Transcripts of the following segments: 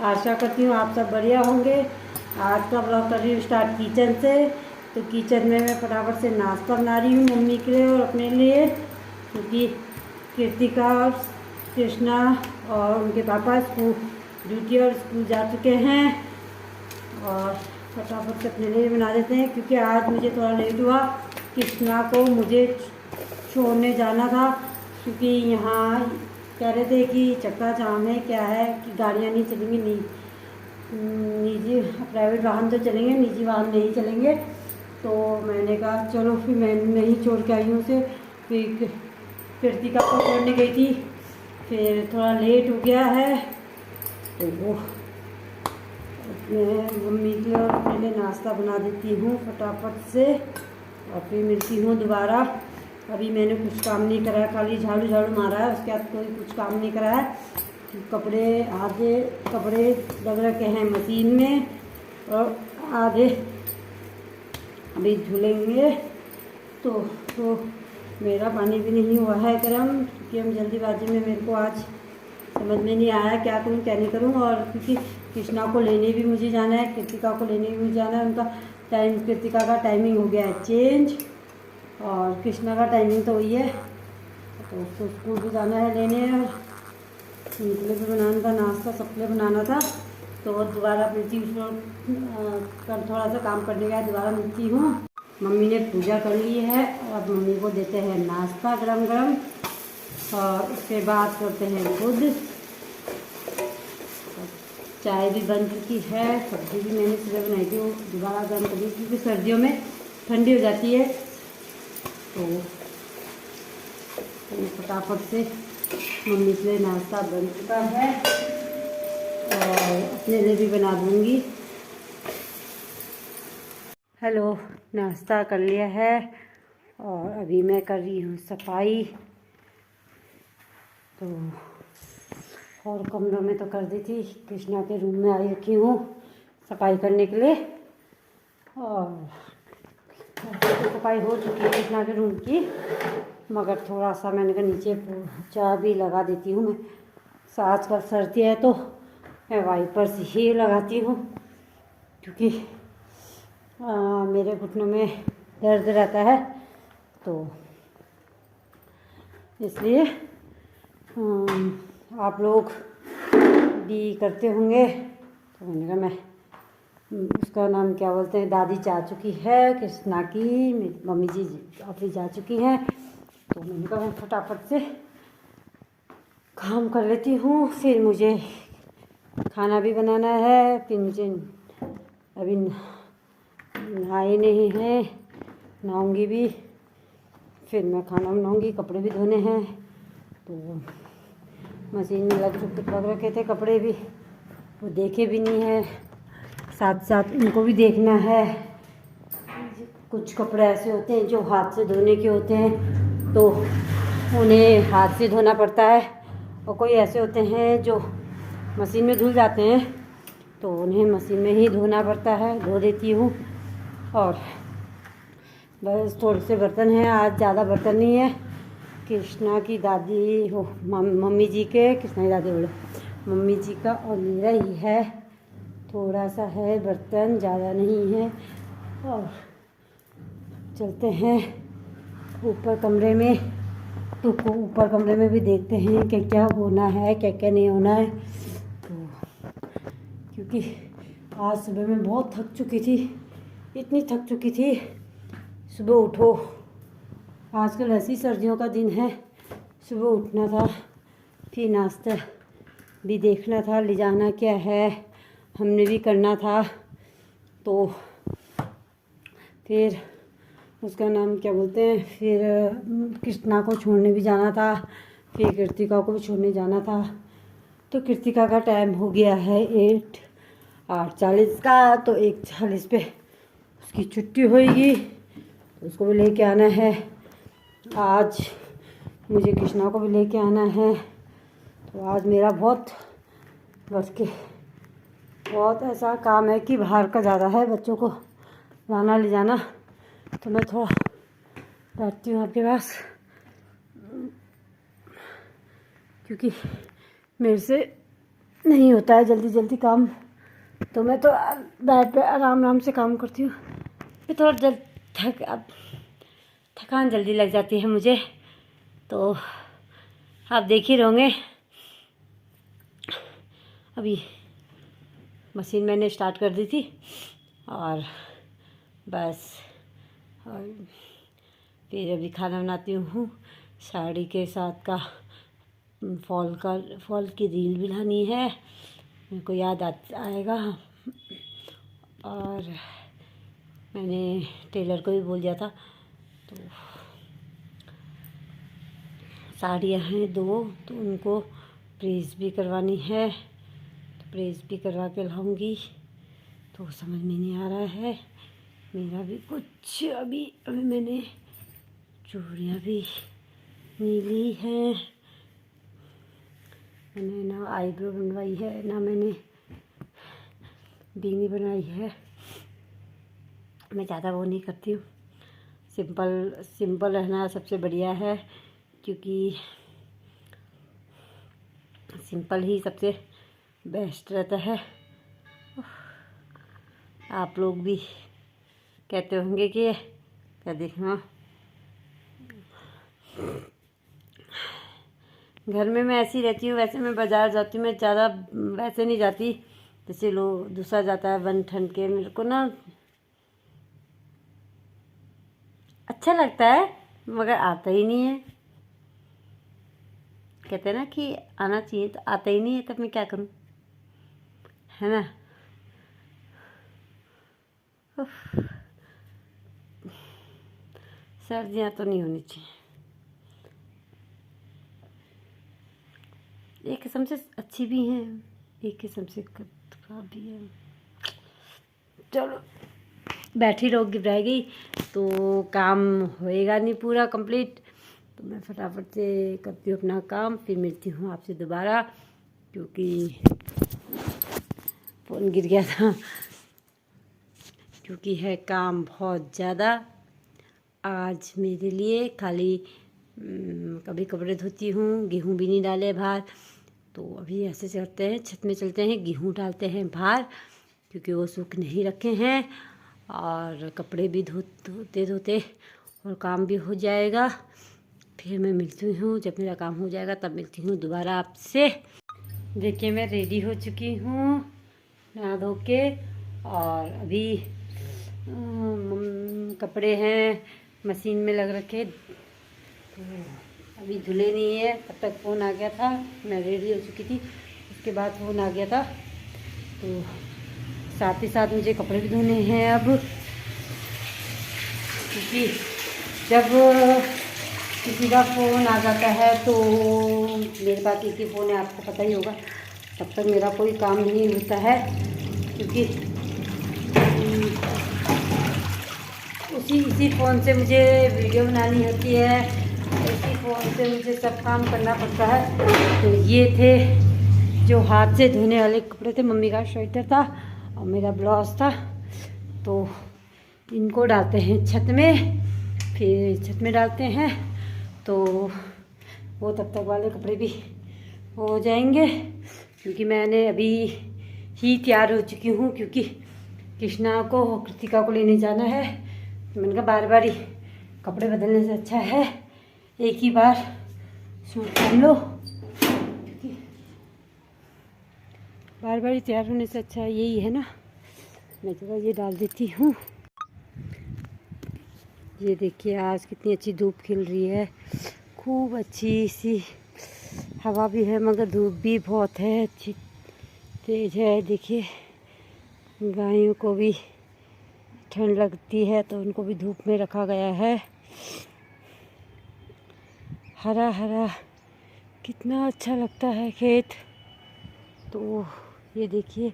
आशा करती हूँ आप सब बढ़िया होंगे। आज का ब्लॉग कर रही हूँ स्टार्ट किचन से। तो किचन में मैं फटाफट से नाश्ता बना रही हूँ मम्मी के लिए और अपने लिए, क्योंकि कृतिका और कृष्णा और उनके पापा स्कूल ड्यूटी और स्कूल जा चुके हैं। और फटाफट से अपने लिए बना देते हैं, क्योंकि आज मुझे थोड़ा लेट हुआ। कृष्णा को मुझे छोड़ने जाना था, क्योंकि यहाँ कह रहे थे कि चक्का जाम है, क्या है कि गाड़ियाँ नहीं चलेंगी, निजी प्राइवेट वाहन तो चलेंगे, निजी वाहन नहीं चलेंगे। तो मैंने कहा चलो, फिर मैं नहीं छोड़ के आई हूँ उसे। फिर कृतिका को छोड़ने गई थी, फिर थोड़ा लेट हो गया है। तो वो मैं मम्मी के और अपने लिए नाश्ता बना देती हूँ फटाफट से, और फिर मिलती हूँ दोबारा। अभी मैंने कुछ काम नहीं करा है, खाली झाड़ू मारा है, उसके बाद कोई कुछ काम नहीं करा है। कपड़े आधे कपड़े लग रखे हैं मशीन में और आधे अभी धुलेंगे। तो मेरा पानी भी नहीं हुआ है गर्म, क्योंकि हम जल्दीबाजी में, मेरे को आज समझ में नहीं आया क्या करूँ क्या नहीं करूँ। और क्योंकि कृष्णा को लेने भी मुझे जाना है, कृतिका को लेने भी मुझे जाना है। उनका टाइम, कृतिका का टाइमिंग हो गया है चेंज और कृष्णा का टाइमिंग तो वही है। तो उसको स्कूल भी जाना है लेने, और उनके लिए भी बनाना था, नाश्ता सबके लिए बनाना था। तो दोबारा मिलती हूँ, कल थोड़ा सा काम करने का दोबारा मिलती हूँ। मम्मी ने पूजा कर ली है, अब मम्मी को देते हैं नाश्ता गरम गरम, और उसके बाद करते हैं खुद। चाय भी बन चुकी है, सब्ज़ी भी मैंने सुबह बनाई थी, वो दोबारा गर्म कर दी, क्योंकि सर्दियों में ठंडी हो जाती है। तो फटाफट से मम्मी के लिए नाश्ता बन चुका है और अपने लिए भी बना दूँगी। हेलो, नाश्ता कर लिया है और अभी मैं कर रही हूँ सफाई। तो और कमरों में तो कर दी थी, कृष्णा के रूम में आई रखी हूँ सफाई करने के लिए। और सफाई हो चुकी है कृष्णा के रूम की, मगर थोड़ा सा मैंने कहा नीचे पोछा भी लगा देती हूँ। मैं आजकल सर्दी है तो मैं वाइपर से ही लगाती हूँ, क्योंकि मेरे घुटनों में दर्द रहता है, तो इसलिए आप लोग भी करते होंगे। तो मैंने कहा मैं, उसका नाम क्या बोलते हैं, दादी जा चुकी है कृष्णा की, मेरी मम्मी जी ऑफिस जा चुकी हैं। तो मैंने कहा मैं फटाफट से काम कर लेती हूँ, फिर मुझे खाना भी बनाना है। फिर मुझे अभी नहाई नहीं है, नहाऊंगी भी, फिर मैं खाना बनाऊंगी, कपड़े भी धोने हैं। तो मशीन में लग रखे थे कपड़े भी, वो देखे भी नहीं है, साथ साथ उनको भी देखना है। कुछ कपड़े ऐसे होते हैं जो हाथ से धोने के होते हैं, तो उन्हें हाथ से धोना पड़ता है, और कोई ऐसे होते हैं जो मशीन में धुल जाते हैं, तो उन्हें मशीन में ही धोना पड़ता है। धो देती हूँ। और बस थोड़े से बर्तन हैं, आज ज़्यादा बर्तन नहीं है। कृष्णा की दादी हो, मम्मी जी के, कृष्णा की दादी बोले, मम्मी जी का और मेरा ही है। थोड़ा सा है बर्तन, ज़्यादा नहीं है। और चलते हैं ऊपर कमरे में, तो ऊपर कमरे में भी देखते हैं कि क्या होना है, क्या क्या नहीं होना है। तो क्योंकि आज सुबह मैं बहुत थक चुकी थी, इतनी थक चुकी थी। सुबह उठो, आजकल ऐसी सर्दियों का दिन है, सुबह उठना था, फिर नाश्ता भी देखना था, ले जाना क्या है, हमने भी करना था। तो फिर उसका नाम क्या बोलते हैं, फिर कृष्णा को छोड़ने भी जाना था, फिर कृतिका को भी छोड़ने जाना था। तो कृतिका का टाइम हो गया है 8:40 का, तो 1:40 पे उसकी छुट्टी होएगी, तो उसको भी लेके आना है। आज मुझे कृष्णा को भी लेके आना है। तो आज मेरा बहुत ऐसा काम है कि बाहर का ज़्यादा है, बच्चों को लाना ले जाना। तो मैं थोड़ा बैठती हूँ आपके पास, क्योंकि मेरे से नहीं होता है जल्दी जल्दी काम, तो मैं तो बेड पे आराम आराम से काम करती हूँ। फिर थोड़ा थकान जल्दी लग जाती है मुझे, तो आप देख ही रहोगे। अभी मशीन मैंने स्टार्ट कर दी थी और बस, और फिर अभी खाना बनाती हूँ। साड़ी के साथ का फॉल की रील भी बनानी है, मेरे को याद आएगा। और मैंने टेलर को भी बोल दिया था, तो साड़ियाँ हैं 2, तो उनको प्रेस भी करवानी है, तो प्रेस भी करवा के लाऊंगी। तो समझ में नहीं आ रहा है मेरा भी कुछ। अभी मैंने चूड़ियाँ भी नीली हैं, मैंने ना आईब्रो बनवाई है, ना मैंने बीनी बनाई है। मैं ज़्यादा वो नहीं करती हूँ, सिंपल रहना सबसे बढ़िया है, क्योंकि सिंपल ही सबसे बेस्ट रहता है। आप लोग भी कहते होंगे कि क्या देखना। घर में मैं ऐसी रहती हूँ, वैसे मैं बाज़ार जाती हूँ, मैं ज़्यादा वैसे नहीं जाती जैसे लोग दूसरा जाता है बन ठन के। मेरे को ना अच्छा लगता है मगर आता ही नहीं है। कहते हैं ना कि आना चाहिए, तो आता ही नहीं है, तब मैं क्या करूँ, है ना। सर्दियाँ तो नहीं होनी चाहिए, एक किस्म से अच्छी भी हैं, एक किस्म से खराब भी है। चलो बैठी रह गई तो काम होएगा नहीं पूरा कंप्लीट, तो मैं फटाफट से करती हूँ अपना काम, फिर मिलती हूँ आपसे दोबारा, क्योंकि फ़ोन गिर गया था। क्योंकि है काम बहुत ज़्यादा आज मेरे लिए। खाली कभी कपड़े धोती हूँ, गेहूँ भी नहीं डाले बाहर, तो अभी ऐसे चलते हैं, छत में चलते हैं, गेहूँ डालते हैं बाहर, क्योंकि वो सूख नहीं रखे हैं, और कपड़े भी धोते धोते और काम भी हो जाएगा। फिर मैं मिलती हूँ, जब मेरा काम हो जाएगा तब मिलती हूँ दोबारा आपसे। देखिए मैं रेडी हो चुकी हूँ नहा धो के, और अभी कपड़े हैं मशीन में लग रखे, तो अभी धुले नहीं है। तब तक फ़ोन आ गया था, मैं रेडी हो चुकी थी, उसके बाद फ़ोन आ गया था, तो साथ ही साथ मुझे कपड़े भी धोने हैं अब, क्योंकि जब किसी का फ़ोन आ जाता है, तो मेरे पास एक ही फ़ोन है, आपको पता ही होगा, तब तक मेरा कोई काम नहीं होता है, क्योंकि इसी फ़ोन से मुझे वीडियो बनानी होती है, इसी फ़ोन से मुझे सब काम करना पड़ता है। तो ये थे जो हाथ से धोने वाले कपड़े थे, मम्मी का स्वेटर था और मेरा ब्लाउज था, तो इनको डालते हैं छत में, फिर छत में डालते हैं तो वो तब तक वाले कपड़े भी हो जाएंगे। क्योंकि मैंने अभी ही तैयार हो चुकी हूँ, क्योंकि कृष्णा को कृतिका को लेने जाना है, तो मैंने कहा बार बार ही कपड़े बदलने से अच्छा है एक ही बार सूट पहन लो, क्योंकि बार बार ही तैयार होने से अच्छा यही है ना। मैं जरा ये डाल देती हूँ। ये देखिए आज कितनी अच्छी धूप खिल रही है, खूब अच्छी सी हवा भी है, मगर धूप भी बहुत है, अच्छी तेज है। देखिए गायों को भी ठंड लगती है, तो उनको भी धूप में रखा गया है। हरा हरा कितना अच्छा लगता है खेत। तो ये देखिए,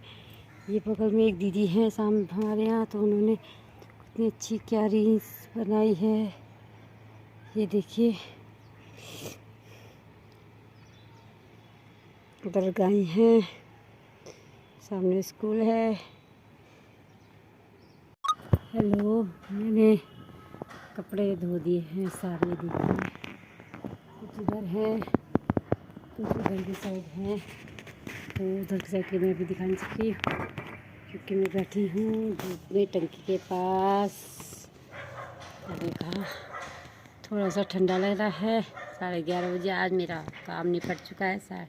ये बगल में एक दीदी हैं सामने हमारे यहाँ, तो उन्होंने कितनी अच्छी क्यारी बनाई है। ये देखिए उधर गाय हैं, सामने स्कूल है। हेलो, मैंने कपड़े धो दिए हैं सारे, देखिए कुछ इधर हैं, कुछ उधर की साइड हैं। आपको उधर की साइड की मैं भी दिखा नहीं सकती क्योंकि मैं बैठी हूँ धूप में टंकी के पास। मैंने कहा थोड़ा सा ठंडा लग रहा है। 11:30 बजे आज मेरा काम निपट चुका है।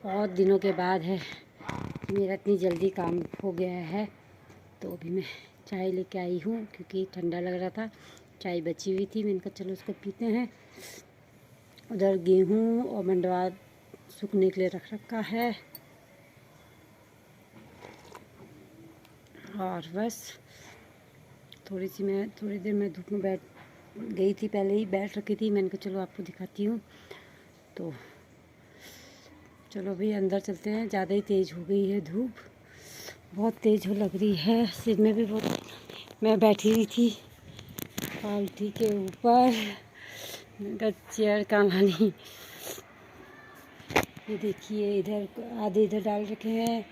बहुत दिनों के बाद है मेरा इतनी जल्दी काम हो गया है। तो अभी मैं चाय लेके आई हूँ क्योंकि ठंडा लग रहा था। चाय बची हुई थी, मैंने कहा चलो उसको पीते हैं। उधर गेहूँ और मंडवा सूखने के लिए रख रखा है और बस थोड़ी देर मैं धूप में बैठ गई थी, पहले ही बैठ रखी थी। मैंने कहा चलो आपको दिखाती हूँ। तो चलो अभी अंदर चलते हैं। ज़्यादा ही तेज़ हो गई है धूप, बहुत तेज़ हो लग रही है। सिर में भी बहुत। मैं बैठी हुई थी बाल्टी के ऊपर, चेयर कहाँ लानी। ये देखिए इधर आधे इधर डाल रखे हैं,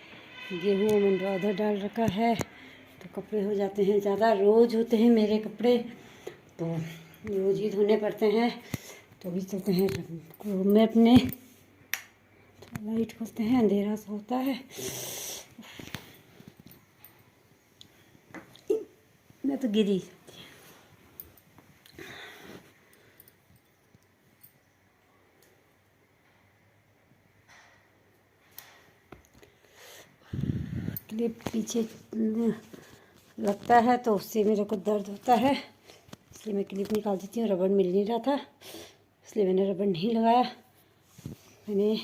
गेहूँ मंडवा उधर डाल रखा है। तो कपड़े हो जाते हैं ज़्यादा, रोज़ होते हैं मेरे कपड़े, तो रोज़ ही धोने पड़ते हैं। तो अभी चलते हैं रूम में अपने। लाइट खोलते हैं, अंधेरा सा होता है। मैं तो गिरी। क्लिप पीछे लगता है तो उससे मेरे को दर्द होता है, इसलिए मैं क्लिप निकाल देती हूँ। रबड़ मिल नहीं रहा था इसलिए मैंने रबड़ नहीं लगाया। मैंने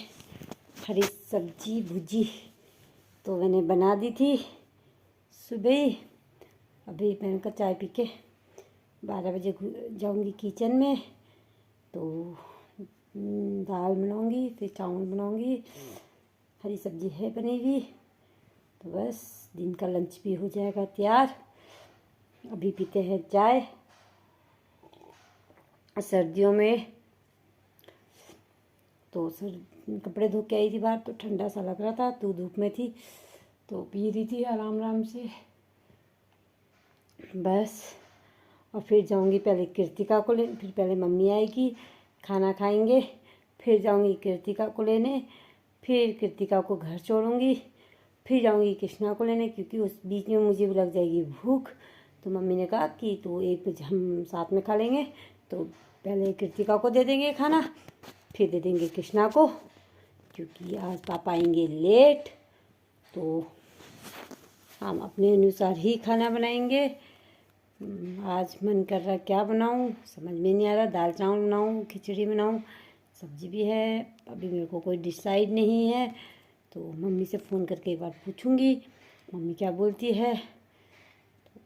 हरी सब्जी भुजी तो मैंने बना दी थी सुबह ही। अभी मैंने कहा चाय पी के 12 बजे जाऊँगी किचन में, तो दाल बनाऊँगी, फिर चावल बनाऊँगी। हरी सब्जी है बनी हुई, तो बस दिन का लंच भी हो जाएगा तैयार। अभी पीते हैं चाय। सर्दियों में तो कपड़े धो के आई थी बाहर, तो ठंडा सा लग रहा था, तो धूप में थी तो पी रही थी आराम से बस। और फिर जाऊंगी पहले कृतिका को लेने, फिर पहले मम्मी आएगी, खाना खाएंगे, फिर जाऊंगी कृतिका को लेने, फिर कृतिका को घर छोड़ूंगी, फिर जाऊंगी कृष्णा को लेने, क्योंकि उस बीच में मुझे भी लग जाएगी भूख। तो मम्मी ने कहा कि तो एक बजे हम साथ में खा लेंगे, तो पहले कृतिका को दे देंगे खाना, फिर दे देंगे कृष्णा को, क्योंकि आज पापा आएंगे लेट। तो हम अपने अनुसार ही खाना बनाएंगे। आज मन कर रहा क्या बनाऊं, समझ में नहीं आ रहा। दाल चावल बनाऊं, खिचड़ी बनाऊं, सब्जी भी है, अभी मेरे को कोई डिसाइड नहीं है। तो मम्मी से फ़ोन करके एक बार पूछूंगी मम्मी क्या बोलती है। तो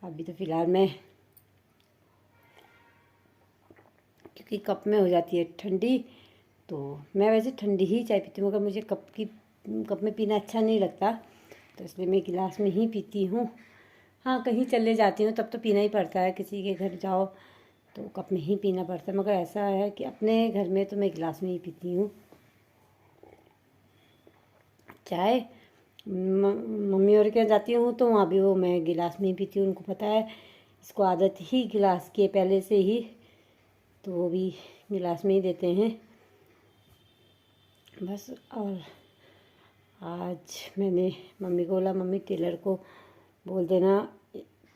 अभी तो फ़िलहाल मैं, क्योंकि कप में हो जाती है ठंडी, तो मैं वैसे ठंडी ही चाय पीती हूँ, मगर मुझे कप में पीना अच्छा नहीं लगता, तो इसलिए मैं गिलास में ही पीती हूँ। हाँ, कहीं चले जाती हूँ तब तो पीना ही पड़ता है, किसी के घर जाओ तो कप में ही पीना पड़ता है, मगर ऐसा है कि अपने घर में तो मैं गिलास में ही पीती हूँ चाय। मम्मी और क्या जाती हूँ तो वहाँ भी वो मैं गिलास में ही पीती हूँ। उनको पता है, इसको आदत ही गिलास की है पहले से ही, तो वो भी गिलास में ही देते हैं बस। और आज मैंने मम्मी को बोला, मम्मी टेलर को बोल देना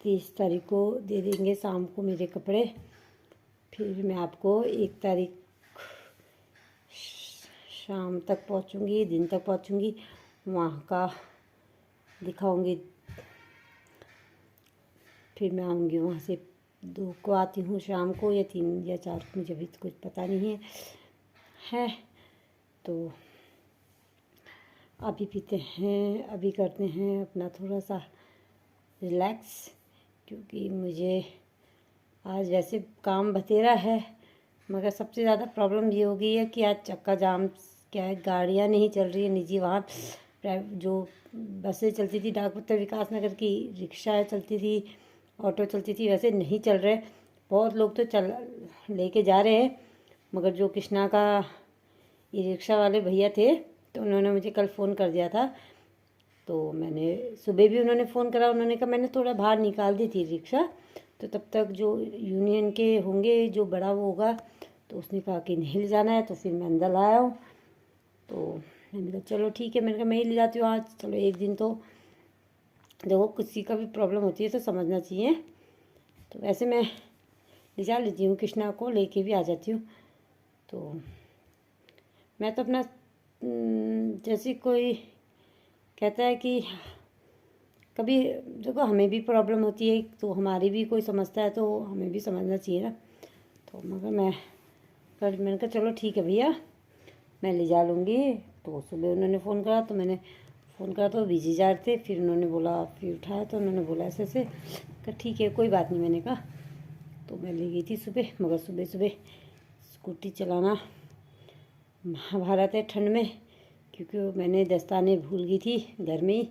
30 तारीख को दे देंगे शाम को मेरे कपड़े, फिर मैं आपको 1 तारीख शाम तक पहुंचूंगी, दिन तक पहुंचूंगी, वहाँ का दिखाऊंगी। फिर मैं आऊँगी वहाँ से 2 को आती हूँ शाम को, या 3 या 4, मुझे अभी तो कुछ पता नहीं है। तो अभी पीते हैं, अभी करते हैं अपना थोड़ा सा रिलैक्स, क्योंकि मुझे आज वैसे काम बतेरा है, मगर सबसे ज़्यादा प्रॉब्लम ये हो गई है कि आज चक्का जाम, क्या है, गाड़ियाँ नहीं चल रही है, निजी वाहन, जो बसें चलती थी डाकपत्तर विकास नगर की, रिक्शा चलती थी, ऑटो चलती थी, वैसे नहीं चल रहे। बहुत लोग तो चल लेके जा रहे हैं, मगर जो कृष्णा का ई रिक्शा वाले भैया थे, तो उन्होंने मुझे कल फ़ोन कर दिया था, तो मैंने सुबह भी उन्होंने फ़ोन करा, उन्होंने कहा मैंने थोड़ा बाहर निकाल दी थी रिक्शा, तो तब तक जो यूनियन के होंगे जो बड़ा वो होगा, तो उसने कहा कि नहीं ले जाना है, तो फिर मैं अंदर आया हूँ। तो मैंने कहा चलो ठीक है, मैंने कहा मैं ही ले जाती हूँ आज, चलो एक दिन तो देखो किसी का भी प्रॉब्लम होती है तो समझना चाहिए। तो वैसे मैं ले जा लेती हूँ, कृष्णा को लेके भी आ जाती हूँ। तो मैं तो अपना जैसे कोई कहता है कि कभी देखो हमें भी प्रॉब्लम होती है तो हमारी भी कोई समझता है तो हमें भी समझना चाहिए ना। तो मगर मैंने कहा चलो ठीक है भैया, मैं ले जा लूँगी। तो सुबह उन्होंने फ़ोन करा तो मैंने फ़ोन करा तो बिजी जा रहे थे, फिर उन्होंने बोला, फिर उठाया तो उन्होंने बोला ऐसे ऐसे, कहा ठीक है कोई बात नहीं। मैंने कहा तो मैं ले गई थी सुबह, मगर सुबह सुबह स्कूटी चलाना महाभारत है ठंड में, क्योंकि मैंने दस्ताने भूल गई थी घर में ही,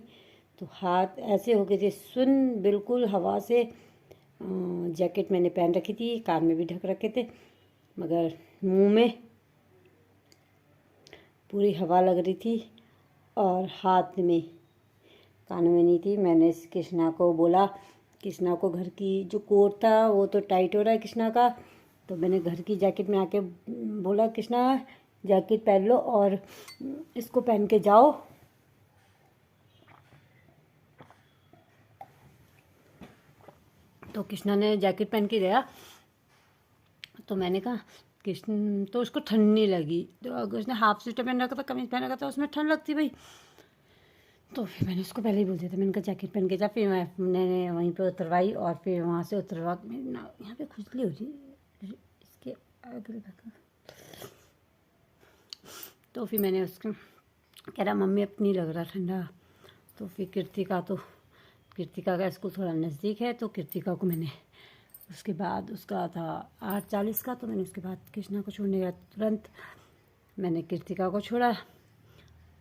तो हाथ ऐसे हो गए थे सुन बिल्कुल हवा से। जैकेट मैंने पहन रखी थी, कान में भी ढक रखे थे, मगर मुंह में पूरी हवा लग रही थी और हाथ में कानों में नहीं थी। मैंने कृष्णा को बोला, कृष्णा को घर की जो कोट था वो तो टाइट हो रहा है कृष्णा का, तो मैंने घर की जैकेट में आके बोला कृष्णा जैकेट पहन लो और इसको पहन के जाओ। तो कृष्णा ने जैकेट पहन के गया। तो मैंने कहा कृष्ण, तो उसको ठंड नहीं लगी, तो अगर उसने हाफ स्वेटर पहन रखा था, कमीज पहन रखा था, उसमें ठंड लगती भाई। तो फिर मैंने उसको पहले ही बोल दिया था, मैंने कहा जैकेट पहन के जा। फिर मैंने वहीं पे उतरवाई और फिर वहाँ से उतरवा मेरी ना यहाँ पे खुजली हो रही इसके अगल बगल। तो फिर मैंने उसको कह रहा मम्मी अब नहीं लग रहा ठंडा। तो फिर कृतिका का स्कूल थोड़ा नज़दीक है, तो कृतिका को मैंने उसके बाद उसका था 8:40 का, तो मैंने उसके बाद कृष्णा को छोड़ने का तुरंत मैंने कृतिका को छोड़ा।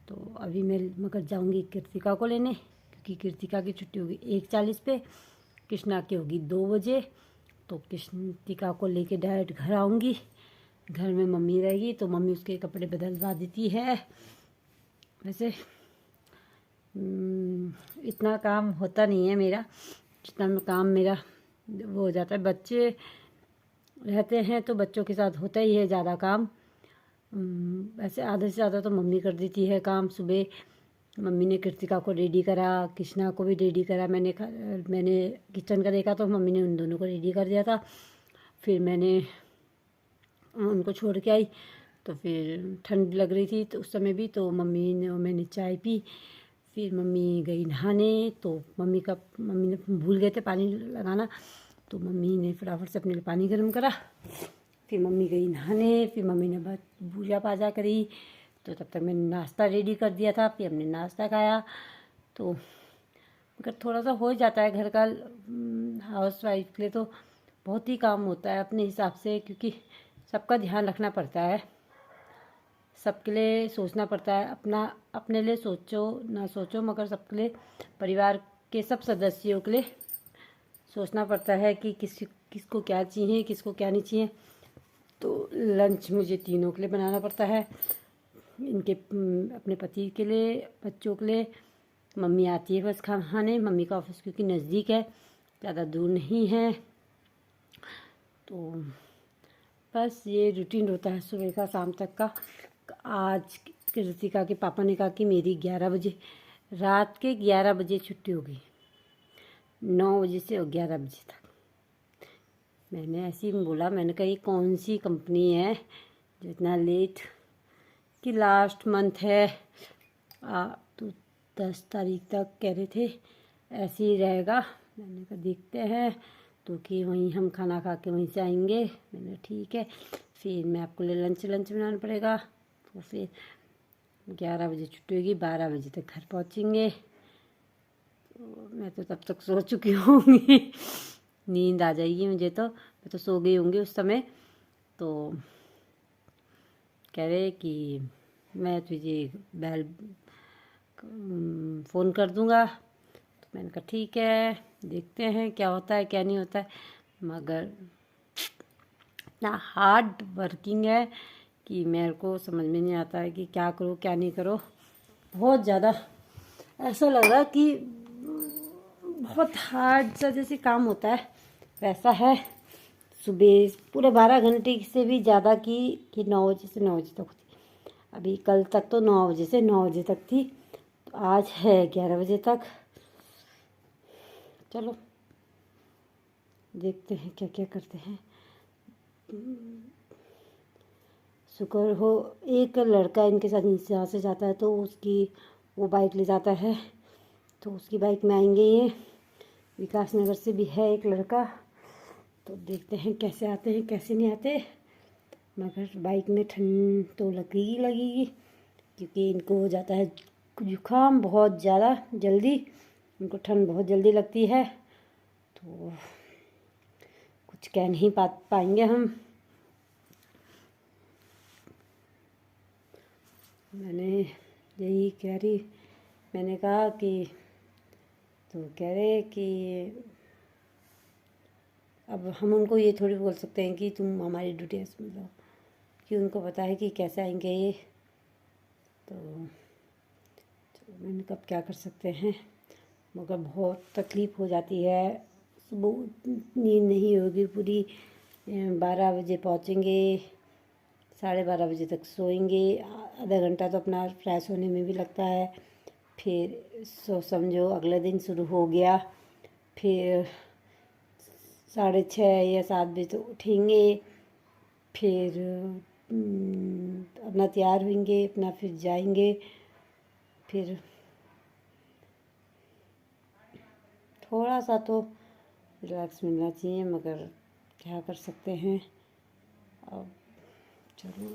तो अभी मैं मगर जाऊंगी कृतिका को लेने, क्योंकि कृतिका की छुट्टी होगी 1:40 पे, कृष्णा की होगी 2 बजे। तो कृतिका को लेके डायरेक्ट घर आऊँगी। घर में मम्मी रहेगी तो मम्मी उसके कपड़े बदलवा देती है। वैसे इतना काम होता नहीं है मेरा जितना काम मेरा वो हो जाता है। बच्चे रहते हैं तो बच्चों के साथ होता ही है ज़्यादा काम। वैसे आधे से ज़्यादा तो मम्मी कर देती है काम। सुबह मम्मी ने कृतिका को रेडी करा, कृष्णा को भी रेडी करा। मैंने किचन का देखा तो मम्मी ने उन दोनों को रेडी कर दिया था। फिर मैंने उनको छोड़ के आई, तो फिर ठंड लग रही थी तो उस समय भी, तो मैंने चाय पी। फिर मम्मी गई नहाने, तो मम्मी ने भूल गए थे पानी लगाना, तो मम्मी ने फटाफट से अपने लिए पानी गर्म करा। फिर मम्मी गई नहाने, फिर मम्मी ने पूजा पाजा करी, तो तब तक मैंने नाश्ता रेडी कर दिया था। फिर हमने नाश्ता खाया। तो मगर थोड़ा सा हो जाता है घर का, हाउस वाइफ के लिए तो बहुत ही काम होता है अपने हिसाब से, क्योंकि सबका ध्यान रखना पड़ता है, सबके लिए सोचना पड़ता है। अपने लिए सोचो ना सोचो, मगर सबके लिए, परिवार के सब सदस्यों के लिए सोचना पड़ता है कि किसको क्या चाहिए, किसको क्या नहीं चाहिए। तो लंच मुझे तीनों के लिए बनाना पड़ता है, इनके अपने पति के लिए, बच्चों के लिए। मम्मी आती है बस खाने, मम्मी का ऑफिस क्योंकि नज़दीक है, ज़्यादा दूर नहीं है। तो बस ये रूटीन होता है सुबह का शाम तक का। आज कृतिका के पापा ने कहा कि मेरी 11 बजे, रात के 11 बजे छुट्टी होगी, 9 बजे से 11 बजे तक। मैंने ऐसे ही बोला, मैंने कहा ये कौन सी कंपनी है जो इतना लेट, कि लास्ट मंथ है तो 10 तारीख तक कह रहे थे ऐसे ही रहेगा। मैंने कहा देखते हैं, तो कि वहीं हम खाना खा के वहीं से आएंगे। मैंने ठीक है, फिर मैं आपको लिए लंच बनाना पड़ेगा। तो फिर 11 बजे छुट्टी होगी, 12 बजे तक घर पहुंचेंगे। तो मैं तो तब तक सो चुकी होंगी, नींद आ जाएगी मुझे, तो मैं तो सो गई होंगी उस समय। तो कह रहे कि मैं तुझे फ़ोन कर दूंगा। तो मैंने कहा ठीक है, देखते हैं क्या होता है क्या नहीं होता है। मगर इतना हार्ड वर्किंग है कि मेरे को समझ में नहीं आता है कि क्या करूँ क्या नहीं करो। बहुत ज़्यादा ऐसा लग रहा कि बहुत हार्ड सा जैसे काम होता है वैसा है। सुबह पूरे 12 घंटे से भी ज़्यादा की 9 बजे से 9 बजे तक होती। अभी कल तक तो 9 बजे से 9 बजे तक थी, तो आज है 11 बजे तक। चलो देखते हैं क्या क्या करते हैं। शुक्र हो एक लड़का इनके साथ नीचे यहाँ से जाता है, तो उसकी वो बाइक ले जाता है, तो उसकी बाइक में आएंगे। ये विकास नगर से भी है एक लड़का, तो देखते हैं कैसे आते हैं कैसे नहीं आते। मगर बाइक में ठंड तो लगेगी क्योंकि इनको हो जाता है जुकाम बहुत ज़्यादा जल्दी, इनको ठंड बहुत जल्दी लगती है, तो कुछ कह नहीं पाएंगे हम। मैंने यही कह रही, मैंने कहा कि तो कह रहे कि अब हम उनको ये थोड़ी बोल सकते हैं कि तुम हमारी डिटेल्स में दो, कि उनको पता है कि कैसे आएंगे ये, तो मैंने कब क्या कर सकते हैं। मगर बहुत तकलीफ़ हो जाती है, सुबह नींद नहीं होगी पूरी, 12 बजे पहुँचेंगे, 12:30 बजे तक सोएंगे, आधा घंटा तो अपना फ्रेश होने में भी लगता है। फिर समझो अगला दिन शुरू हो गया, फिर 6:30 या 7 बजे तो उठेंगे, फिर अपना तैयार होंगे, अपना फिर जाएंगे। फिर थोड़ा सा तो रिलैक्स मिलना चाहिए, मगर क्या कर सकते हैं। अब चलो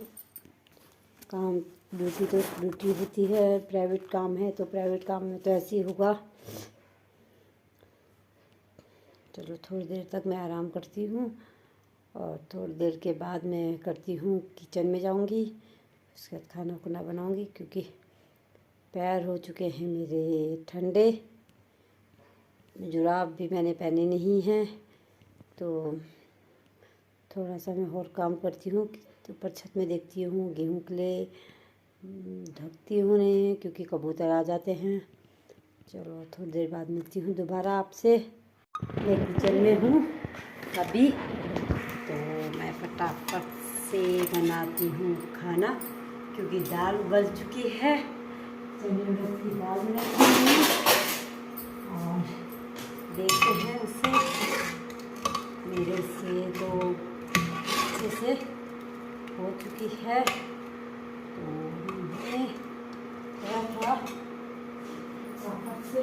काम ड्यूटी तो ड्यूटी होती है, प्राइवेट काम है तो प्राइवेट काम में तो ऐसे ही होगा। चलो थोड़ी देर तक मैं आराम करती हूँ, और थोड़ी देर के बाद मैं करती हूँ किचन में जाऊँगी, उसके बाद खाना खुना बनाऊँगी, क्योंकि पैर हो चुके हैं मेरे ठंडे, जुराब भी मैंने पहने नहीं हैं, तो थोड़ा सा मैं और काम करती हूँ। ऊपर छत में देखती हूँ गेहूँ के लिए ढकती हूँ उन्हें, क्योंकि कबूतर आ जाते हैं। चलो थोड़ी देर बाद मिलती हूँ दोबारा आपसे। मैं किचन में हूँ अभी, तो मैं फटाफट से बनाती हूँ खाना, क्योंकि दाल उबल चुकी है। चलिए उड़द की दाल बनाती हूँ और देखते हैं उसे। मेरे से तो अच्छे से हो चुकी है, तो मैं थोड़ा फटाफट से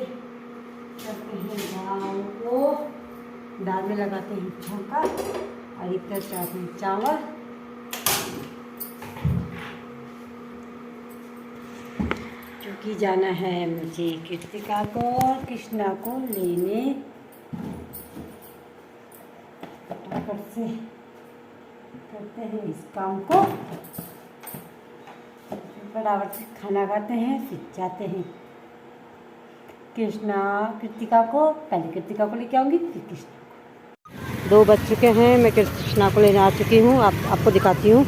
करते हैं दाल को, दाल में लगाते हैं छौंका, और इधर चाहते हैं चावल। क्योंकि जाना है मुझे कृतिका को और कृष्णा को लेने, फटाफट से करते हैं इस काम को, फटाफट से खाना खाते हैं, फिर जाते हैं कृतिका को, पहले कृतिका को लेके आऊँगी फिर कृष्णा को। 2 बज चुके हैं, मैं कृष्णा को लेने आ चुकी हूँ, आपको दिखाती हूँ।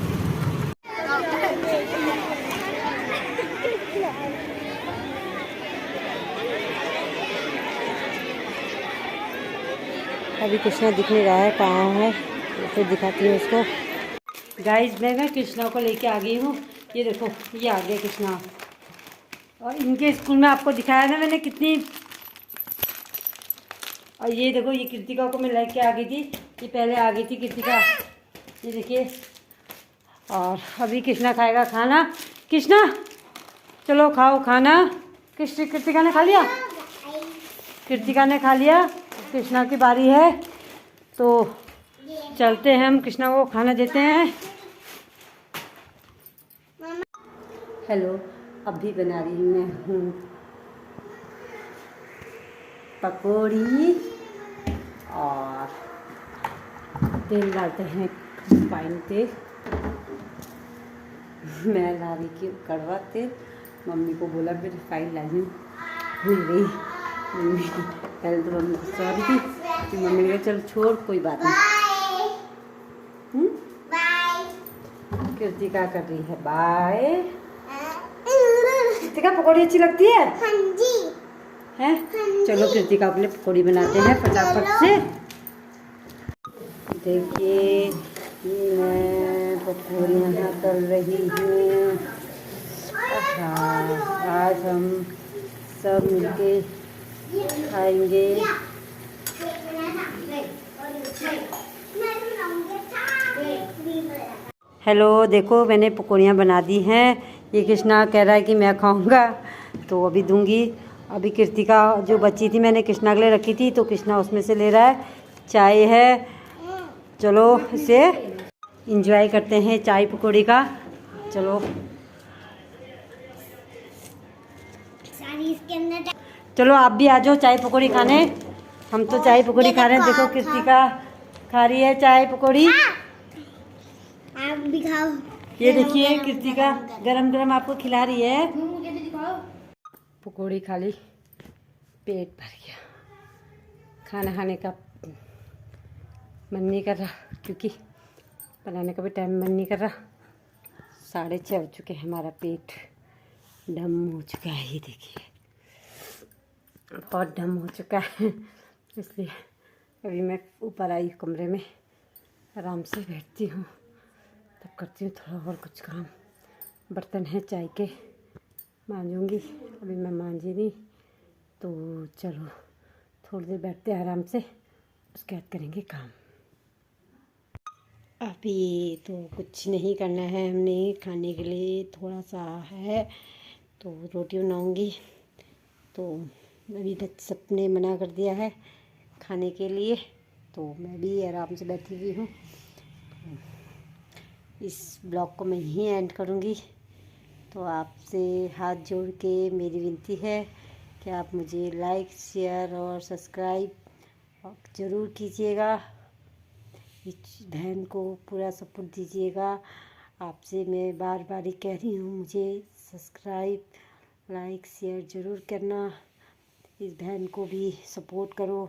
अभी कृष्णा दिख नहीं रहा है, कहाँ है, फिर दिखाती हूँ उसको। गाइस मैं कृष्णा को लेके आ गई हूँ, ये देखो ये आ गया कृष्णा। और इनके स्कूल में आपको दिखाया ना मैंने कितनी, और ये देखो ये कृतिका को मैं लेके आ गई थी, ये पहले आ गई थी कृतिका, ये देखिए। और अभी कृष्णा खाएगा खाना। कृष्णा चलो खाओ खाना। कृतिका ने खा लिया, कृतिका ने खा लिया, कृष्णा की बारी है, तो चलते हैं हम कृष्णा को खाना देते हैं। हेलो, अभी बना रही हूँ पकौड़ी, और तेल डालते हैं रिफाइंड तेल। मैं ला रही थी कड़वा तेल, मम्मी को बोला फिर रिफाइंड लाई हूँ, भूल गई मम्मी। पहले तो मम्मी गुस्सा आ रही थी, फिर मम्मी ने कहा चल छोड़ कोई बात नहीं। कृतिका कर रही है बाय। कृतिका पकौड़ी अच्छी लगती है? हाँ जी। है? चलो कृतिका के लिए पकौड़ी बनाते हैं फटाफट से। देखिए मैं पकौड़ी यहाँ कर रही हूँ, हाँ, आज हम सब मिलके खाएंगे। हेलो, देखो मैंने पकौड़ियाँ बना दी हैं। ये कृष्णा कह रहा है कि मैं खाऊंगा, तो अभी दूंगी। अभी कृतिका जो बची थी मैंने कृष्णा के लिए रखी थी, तो कृष्णा उसमें से ले रहा है। चाय है, चलो इसे एंजॉय करते हैं चाय पकौड़ी का। चलो चलो आप भी आ जाओ चाय पकौड़ी खाने। हम तो चाय पकौड़ी खा रहे हैं। देखो कृतिका खा रही है चाय पकौड़ी। आप भी खाओ। ये देखिए कृतिका गरम गरम आपको खिला रही है। पकौड़ी खा ली, पेट भर गया। खाना खाने का मन नहीं कर रहा, क्योंकि बनाने का भी टाइम मन नहीं कर रहा। 6:30 हो चुके हैं, हमारा पेट डम हो चुका है। ये देखिए बहुत डम हो चुका है, इसलिए अभी मैं ऊपर आई कमरे में, आराम से बैठती हूँ, तब करती हूँ थोड़ा और कुछ काम। बर्तन है चाय के, मांजूंगी। अभी मैं मांजी नहीं, तो चलो थोड़ी देर बैठते हैं आराम से, उसके बाद करेंगे काम। अभी तो कुछ नहीं करना है हमने, खाने के लिए थोड़ा सा है, तो रोटी बनाऊंगी। तो अभी तक सबने मना कर दिया है खाने के लिए, तो मैं भी आराम से बैठी हुई हूँ। इस ब्लॉग को मैं यहीं एंड करूँगी। तो आपसे हाथ जोड़ के मेरी विनती है कि आप मुझे लाइक, शेयर और सब्सक्राइब ज़रूर कीजिएगा। इस बहन को पूरा सपोर्ट दीजिएगा। आपसे मैं बार बार ही कह रही हूँ, मुझे सब्सक्राइब, लाइक, शेयर ज़रूर करना। इस बहन को भी सपोर्ट करो।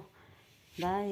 बाय।